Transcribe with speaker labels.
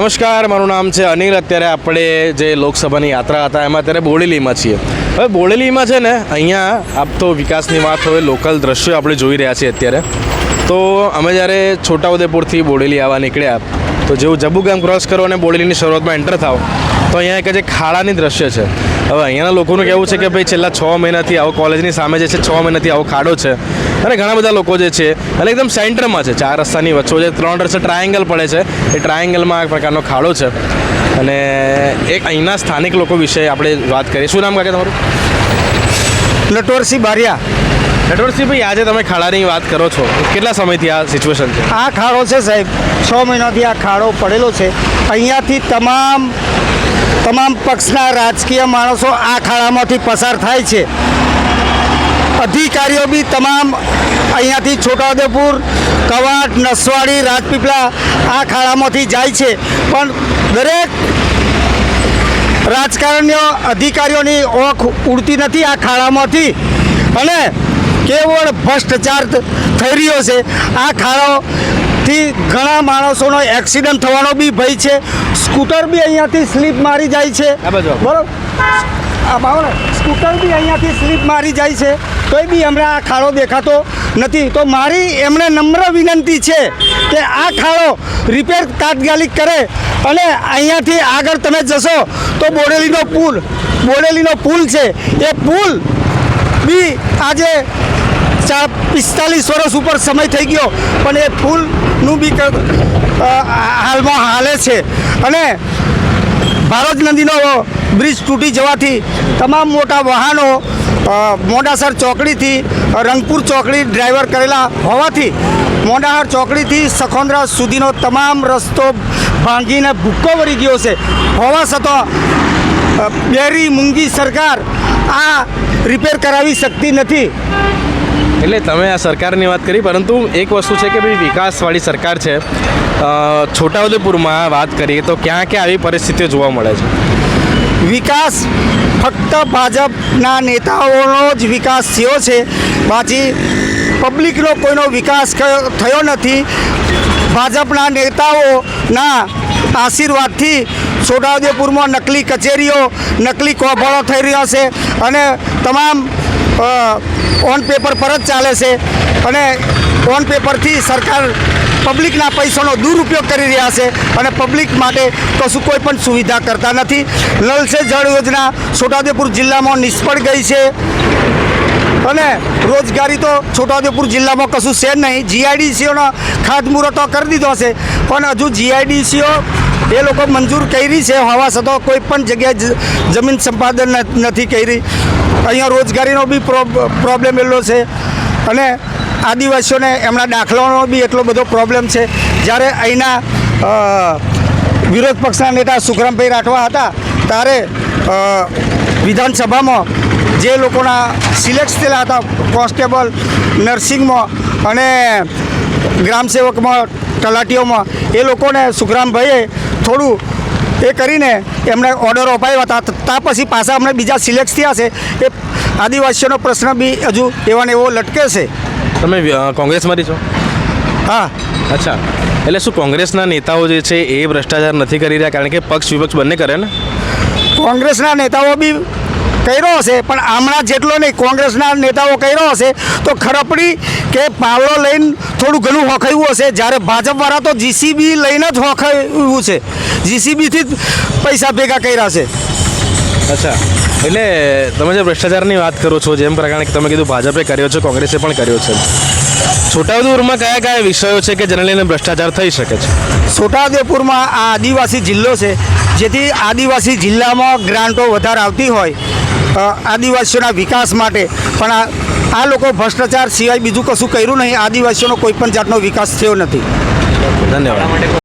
Speaker 1: નમસ્કાર, મારું નામ છે અનિલ। અત્યારે આપણે જે લોકસભાની યાત્રા હતા એમાં અત્યારે બોડેલીમાં છીએ। હવે બોડેલીમાં છે ને અહીંયા આપ તો વિકાસની વાત હોય, લોકલ દ્રશ્યો આપણે જોઈ રહ્યા છીએ અત્યારે। તો અમે જ્યારે છોટાઉદેપુરથી બોડેલી આવવા નીકળ્યા તો જેવું જબુગામ ક્રોસ કરો અને બોડેલીની શરૂઆતમાં એન્ટર થાવ તો અહીંયા એક જે ખાડાની દ્રશ્ય છે। હવે અહીંયાના લોકોનું કહેવું છે કે ભાઈ છેલ્લા 6 મહિનાથી આવો કોલેજની સામે જે છે 6 મહિનાથી આવો ખાડો છે અને ઘણા બધા લોકો જે છે અને એકદમ સેન્ટરમાં છે, 4 રસ્તાની વચ્ચે જે 3 રસ્તા ટ્રાયેંગલ પડે છે એ ટ્રાયેંગલમાં આ પ્રકારનો ખાડો છે। અને એક અહીંના સ્થાનિક લોકો વિશે આપણે વાત કરીએ। શું નામ કાકા તમારું?
Speaker 2: નટવરસિંહ બારિયા।
Speaker 1: નટવરસિંહ ભાઈ, આજે તમે ખાડાની વાત કરો છો, કેટલા સમયથી આ સિચ્યુએશન છે?
Speaker 2: આ ખાડો છે સાહેબ, 6 મહિનાથી આ ખાડો પડેલો છે। અહીંયાથી તમામ પક્ષના રાજકીય માણસો આ ખાડામાંથી પસાર થાય છે। અધિકારીઓ બી તમામ અહીંયાથી છોટાઉદેપુર, કવાંટ, નસવાડી, રાજપીપળા આ ખાડામાંથી જાય છે, પણ દરેક રાજકારણીઓ અધિકારીઓની ઓખ ઉડતી નથી આ ખાડામાંથી અને કેવળ ભ્રષ્ટાચાર થઈ રહ્યો છે। આ ખાડોથી ઘણા માણસોનો એક્સિડન્ટ થવાનો બી ભય છે। સ્કૂટર બી અહીંયાથી સ્લીપ મારી જાય છે, બરાબર? સ્કૂટર બી અહીંયાથી સ્લીપ મારી જાય છે, તોય બી હમણાં આ ખાડો દેખાતો નથી। તો મારી એમને નમ્ર વિનંતી છે કે આ ખાડો રિપેર તાત્કાલિક કરે અને અહીંયાથી આગળ તમે જશો તો બોડેલીનો પુલ છે, એ પુલ બી આજે 45 વર્ષ ઉપર સમય થઈ ગયો પણ એ પુલનું બી હાલમાં હાલે છે। અને ભારત નદીનો બ્રિજ તૂટી જવાથી તમામ મોટા વાહનો મોડાસર ચોકડીથી રંગપુર ચોકડી ડ્રાઈવર કરેલા હોવાથી મોડાસર ચોકડીથી સખોંદરા સુધીનો તમામ રસ્તો ભાંગીને ભૂક્કો વળી ગયો છે। હોવા છતાં બેરી મૂંગી સરકાર આ રિપેર કરાવી શકતી નથી।
Speaker 1: એટલે તમે આ સરકારની વાત કરી, પરંતુ એક વસ્તુ છે કે ભાઈ વિકાસવાળી સરકાર છે। છોટાઉદેપુરમાં વાત કરીએ તો ક્યાં ક્યાં આવી પરિસ્થિતિઓ જોવા મળે છે?
Speaker 2: વિકાસ ફક્ત ભાજપના નેતાઓનો જ વિકાસ થયો છે, બાકી પબ્લિકનો કોઈનો વિકાસ થયો નથી। ભાજપના નેતાઓના આશીર્વાદથી છોટાઉદેપુરમાં નકલી કચેરીઓ, નકલી કોભાળો થઈ રહ્યો છે અને તમામ ઓન પેપર પર જ ચાલે છે અને ઓન પેપરથી સરકાર પબ્લિકના પૈસાનો દુરુપયોગ કરી રહ્યા છે અને પબ્લિક માટે કશું કોઈ પણ સુવિધા કરતા નથી। નળ સે જળ યોજના છોટાઉદેપુર જિલ્લામાં નિષ્ફળ ગઈ છે અને રોજગારી તો છોટાઉદેપુર જિલ્લામાં કશું છે નહીં। જીઆઈડીસીઓનો ખાતમુહૂર્તો કરી દીધો છે પણ હજુ જીઆઈડીસીઓ એ લોકો મંજૂર કરી છે, હોવા છતાં કોઈ પણ જગ્યાએ જમીન સંપાદન નથી કરી। અહીંયા રોજગારીનો બી પ્રોબ્લેમ એટલો છે અને આદિવાસીઓને એમના દાખલાનો બી એટલો બધો પ્રોબ્લેમ છે। જ્યારે અહીંના વિરોધ પક્ષના નેતા સુખરામભાઈ રાઠવા હતા ત્યારે વિધાનસભામાં જે લોકોના સિલેક્ટ થયેલા હતા કોન્સ્ટેબલ, નર્સિંગમાં અને ગ્રામસેવકમાં, તલાટીઓમાં, એ લોકોને સુખરામભાઈએ થોડું એ કરીને એમણે ઓર્ડરો અપાવ્યા હતા। ત્યાં પછી પાછા અમને બીજા સિલેક્ટ થયા છે। એ આદિવાસીઓનો પ્રશ્ન બી હજુ એવો ને એવો લટકે છે।
Speaker 1: તમે કોંગ્રેસમાંથી છો?
Speaker 2: હા।
Speaker 1: અચ્છા, એટલે શું કોંગ્રેસના નેતાઓ જે છે એ ભ્રષ્ટાચાર નથી કરી રહ્યા? કારણ કે પક્ષ વિપક્ષ બંને કરે ને।
Speaker 2: કોંગ્રેસના નેતાઓ બી કર્યો હશે પણ હમણાં જેટલો નહીં, કોંગ્રેસના નેતાઓ કર્યો હશે તો ખરપડી કે પાવલો લઈને થોડું ઘણું હોખાયું હશે, જ્યારે ભાજપવાળા તો જીસીબી લઈને જ હોખાયું છે, જીસીબીથી જ પૈસા ભેગા કર્યા છે।
Speaker 1: અચ્છા, એટલે તમે જે ભ્રષ્ટાચારની વાત કરો છો, જેમ પ્રકારે તમે કીધું ભાજપે કર્યો છે, કોંગ્રેસે પણ કર્યો છે, છોટાઉદેપુરમાં કયા કયા વિષયો છે કે જેને લઈને ભ્રષ્ટાચાર થઈ શકે છે?
Speaker 2: છોટાઉદેપુરમાં આ આદિવાસી જિલ્લો છે, જેથી આદિવાસી જિલ્લામાં ગ્રાન્ટો વધારે આવતી હોય આદિવાસીઓના વિકાસ માટે, પણ આ લોકો ભ્રષ્ટાચાર સિવાય બીજું કશું કર્યું નહીં। આદિવાસીઓનો કોઈ પણ જાતનો વિકાસ થયો નથી।
Speaker 1: ધન્યવાદ।